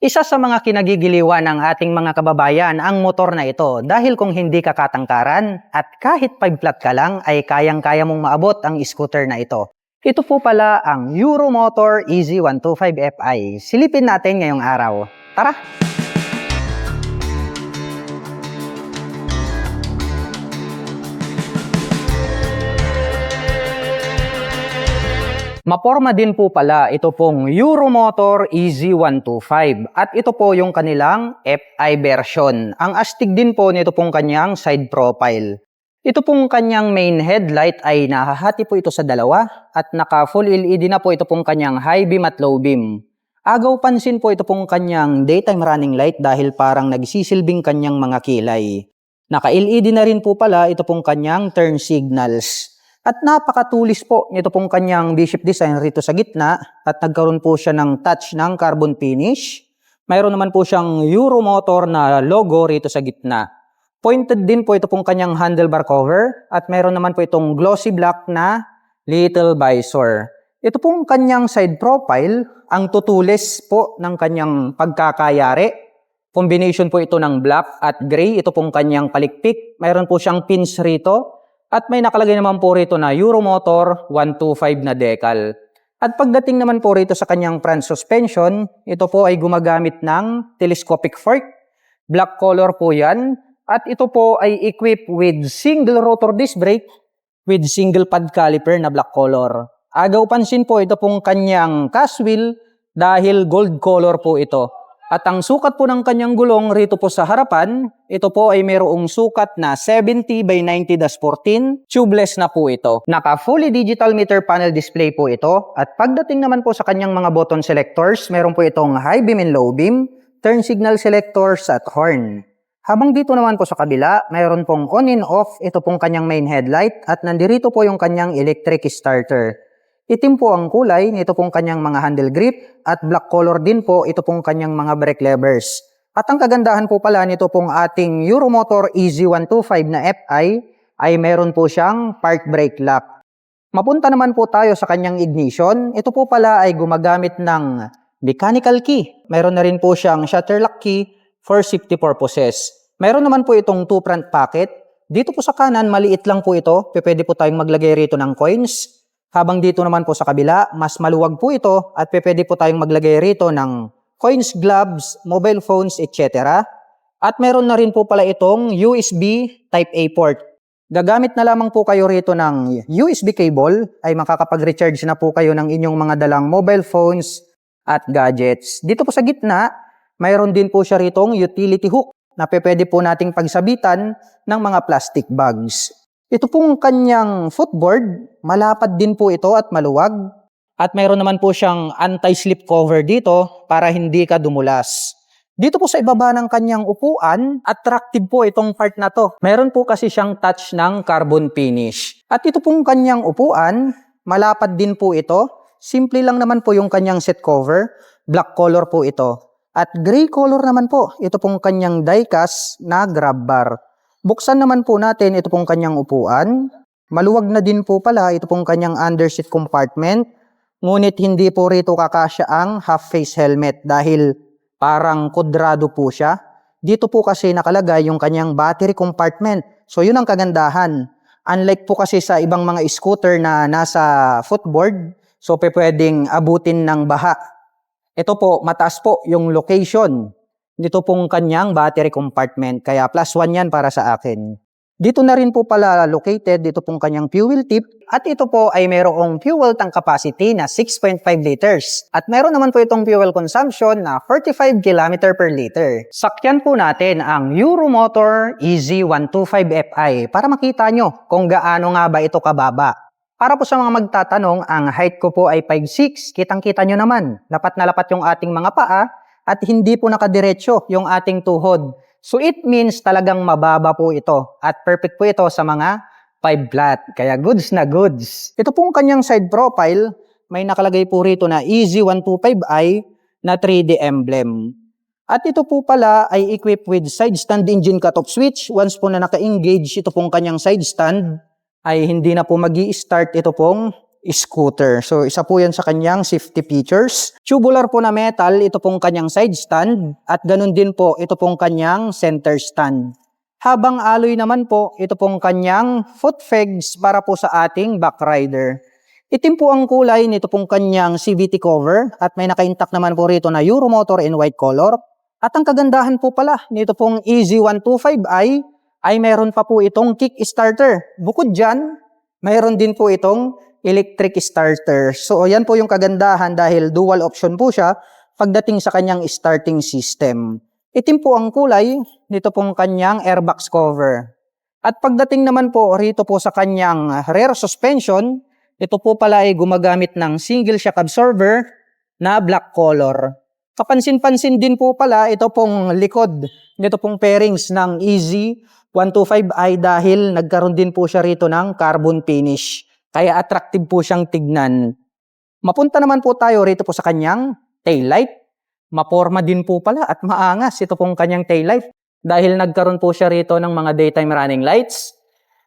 Isa sa mga kinagigiliwan ng ating mga kababayan ang motor na ito dahil kung hindi ka katangkaran at kahit 5 flat ka lang ay kayang-kaya mong maabot ang scooter na ito. Ito po pala ang Euromotor EZ125 Fi. Silipin natin ngayong araw. Tara! Maporma din po pala ito pong Euromotor EZ125 at ito po yung kanilang Fi version. Ang astig din po nito pong kanyang side profile. Ito pong kanyang main headlight ay nahahati po ito sa dalawa at naka full LED na po ito pong kanyang high beam at low beam. Agaw pansin po ito pong kanyang daytime running light dahil parang nagsisilbing kanyang mga kilay. Naka LED na rin po pala ito pong kanyang turn signals. At napakatulis po nito pong kanyang V-shape design rito sa gitna at nagkaroon po siya ng touch ng carbon finish. Mayroon naman po siyang Euromotor na logo rito sa gitna. Pointed din po ito pong kanyang handlebar cover at mayroon naman po itong glossy black na little visor. Ito pong kanyang side profile, ang tutulis po ng kanyang pagkakayari. Combination po ito ng black at gray, ito pong kanyang palikpik. Mayroon po siyang pins rito. At may nakalagay naman po rito na Euromotor 125 na decal. At pagdating naman po rito sa kanyang front suspension, ito po ay gumagamit ng telescopic fork. Black color po yan. At ito po ay equipped with single rotor disc brake with single pad caliper na black color. Agaw pansin po ito pong kanyang cast wheel dahil gold color po ito. At ang sukat po ng kanyang gulong rito po sa harapan, ito po ay mayroong sukat na 70 by 90-14, tubeless na po ito. Naka fully digital meter panel display po ito. At pagdating naman po sa kanyang mga button selectors, meron po itong high beam and low beam, turn signal selectors at horn. Habang dito naman po sa kabila, mayroon pong on and off, ito pong kanyang main headlight at nandirito po yung kanyang electric starter. Itim po ang kulay nito pong kanyang mga handle grip at black color din po ito pong kanyang mga brake levers. At ang kagandahan po pala nito pong ating Euromotor EZ125 na Fi ay meron po siyang park brake lock. Mapunta naman po tayo sa kanyang ignition. Ito po pala ay gumagamit ng mechanical key. Meron na rin po siyang shutter lock key for safety purposes. Meron naman po itong 2 front pocket. Dito po sa kanan, maliit lang po ito. Pwede po tayong maglagay rito ng coins. Habang dito naman po sa kabila, mas maluwag po ito at pwede po tayong maglagay rito ng coins, gloves, mobile phones, etc. At meron na rin po pala itong USB Type-A port. Gagamit na lamang po kayo rito ng USB cable ay makakapag-recharge na po kayo ng inyong mga dalang mobile phones at gadgets. Dito po sa gitna, mayroon din po siya ritong utility hook na pwede po nating pagsabitan ng mga plastic bags. Ito pong kanyang footboard, malapad din po ito at maluwag. At mayroon naman po siyang anti-slip cover dito para hindi ka dumulas. Dito po sa ibaba ng kanyang upuan, attractive po itong part na to. Mayroon po kasi siyang touch ng carbon finish. At ito pong kanyang upuan, malapad din po ito. Simple lang naman po yung kanyang seat cover. Black color po ito. At gray color naman po, ito pong kanyang die-cast na grab bar. Buksan naman po natin ito pong kanyang upuan. Maluwag na din po pala ito pong kanyang underseat compartment. Ngunit hindi po rito kakasya ang half-face helmet dahil parang kudrado po siya. Dito po kasi nakalagay yung kanyang battery compartment. So yun ang kagandahan. Unlike po kasi sa ibang mga scooter na nasa footboard, so pwedeng abutin ng baha. Ito po, mataas po yung location. Dito pong kanyang battery compartment. Kaya +1 yan para sa akin. Dito na rin po pala located dito pong kanyang fuel tip. At ito po ay mayroong fuel tank capacity na 6.5 liters. At mayroon naman po itong fuel consumption na 45 km per liter. Sakyan po natin ang Euromotor EZ125 Fi para makita nyo kung gaano nga ba ito kababa. Para po sa mga magtatanong, ang height ko po ay 5'6". Kitang-kita nyo naman. Lapat na lapat yung ating mga paa. At hindi po nakadiretso yung ating tuhod. So it means talagang mababa po ito. At perfect po ito sa mga 5 flat. Kaya goods na goods. Ito pong kanyang side profile, may nakalagay po rito na EZ125i na 3D emblem. At ito po pala ay equipped with side stand engine cutoff switch. Once po na naka-engage ito pong kanyang side stand, ay hindi na po magi-start ito pong scooter. So, isa po yan sa kanyang safety features. Tubular po na metal, ito pong kanyang side stand. At ganun din po, ito pong kanyang center stand. Habang alloy naman po, ito pong kanyang foot pegs para po sa ating back rider. Itim po ang kulay nito pong kanyang CVT cover. At may naka-intact naman po rito na Euromotor in white color. At ang kagandahan po pala nito pong EZ125i ay meron pa po itong kick starter. Bukod dyan, mayroon din po itong electric starter. So, yan po yung kagandahan dahil dual option po siya pagdating sa kanyang starting system. Itim po ang kulay nito pong kanyang airbox cover. At pagdating naman po rito po sa kanyang rear suspension, ito po pala ay gumagamit ng single shock absorber na black color. Kapansin-pansin din po pala ito pong likod nito pong pairings ng EZ125i dahil nagkaroon din po siya rito ng carbon finish. Kaya attractive po siyang tignan. Mapunta naman po tayo rito po sa kanyang taillight. Maporma din po pala at maangas ito pong kanyang taillight dahil nagkaroon po siya rito ng mga daytime running lights.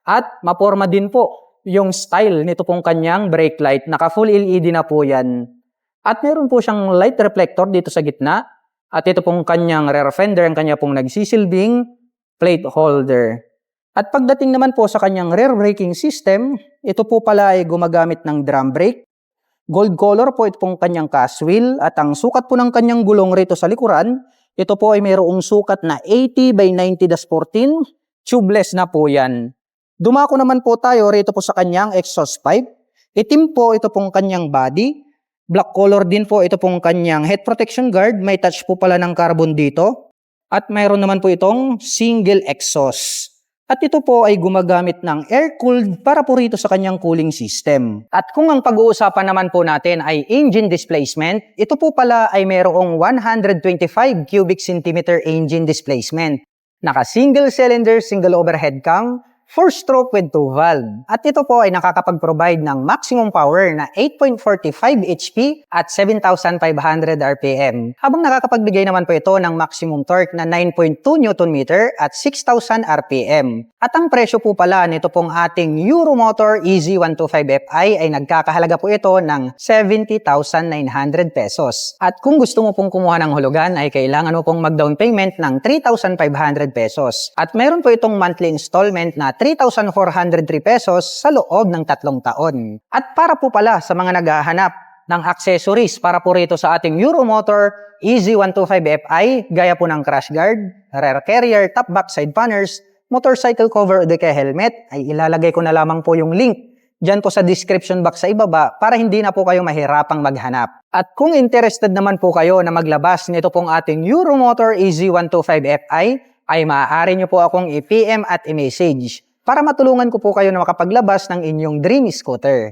At maporma din po yung style nito pong kanyang brake light. Naka full LED na po yan. At meron po siyang light reflector dito sa gitna. At ito pong kanyang rear fender, ang kanya pong nagsisilbing plate holder. At pagdating naman po sa kanyang rear braking system, ito po pala ay gumagamit ng drum brake. Gold color po ito pong kanyang cast wheel. At ang sukat po ng kanyang gulong rito sa likuran, ito po ay mayroong sukat na 80 by 90-14. Tubeless na po yan. Dumako naman po tayo rito po sa kanyang exhaust pipe. Itim po ito pong kanyang body. Black color din po ito pong kanyang head protection guard. May touch po pala ng carbon dito. At mayroon naman po itong single exhaust. At ito po ay gumagamit ng air-cooled para po rito sa kanyang cooling system. At kung ang pag-uusapan naman po natin ay engine displacement, ito po pala ay mayroong 125 cubic centimeter engine displacement. Naka single cylinder, single overhead cam, 4-stroke with 2 valve. At ito po ay nakakapag-provide ng maximum power na 8.45 HP at 7,500 RPM. Habang nakakapagbigay naman po ito ng maximum torque na 9.2 Nm at 6,000 RPM. At ang presyo po pala nito pong ating Euromotor EZ125Fi ay nagkakahalaga po ito ng 70,900 pesos. At kung gusto mo pong kumuha ng hulugan ay kailangan mo pong mag-down payment ng 3,500 pesos. At meron po itong monthly installment na 3,403 pesos sa loob ng 3 taon. At para po pala sa mga naghahanap ng accessories para po rito sa ating Euromotor EZ125Fi, gaya po ng crash guard, rear carrier, top back side panners, motorcycle cover o di kaya helmet, ay ilalagay ko na lamang po yung link dyan po sa description box sa ibaba para hindi na po kayo mahirapang maghanap. At kung interested naman po kayo na maglabas nito pong ating Euromotor EZ125Fi, ay maaari nyo po akong i-PM at i-message para matulungan ko po kayo na makapaglabas ng inyong dream scooter.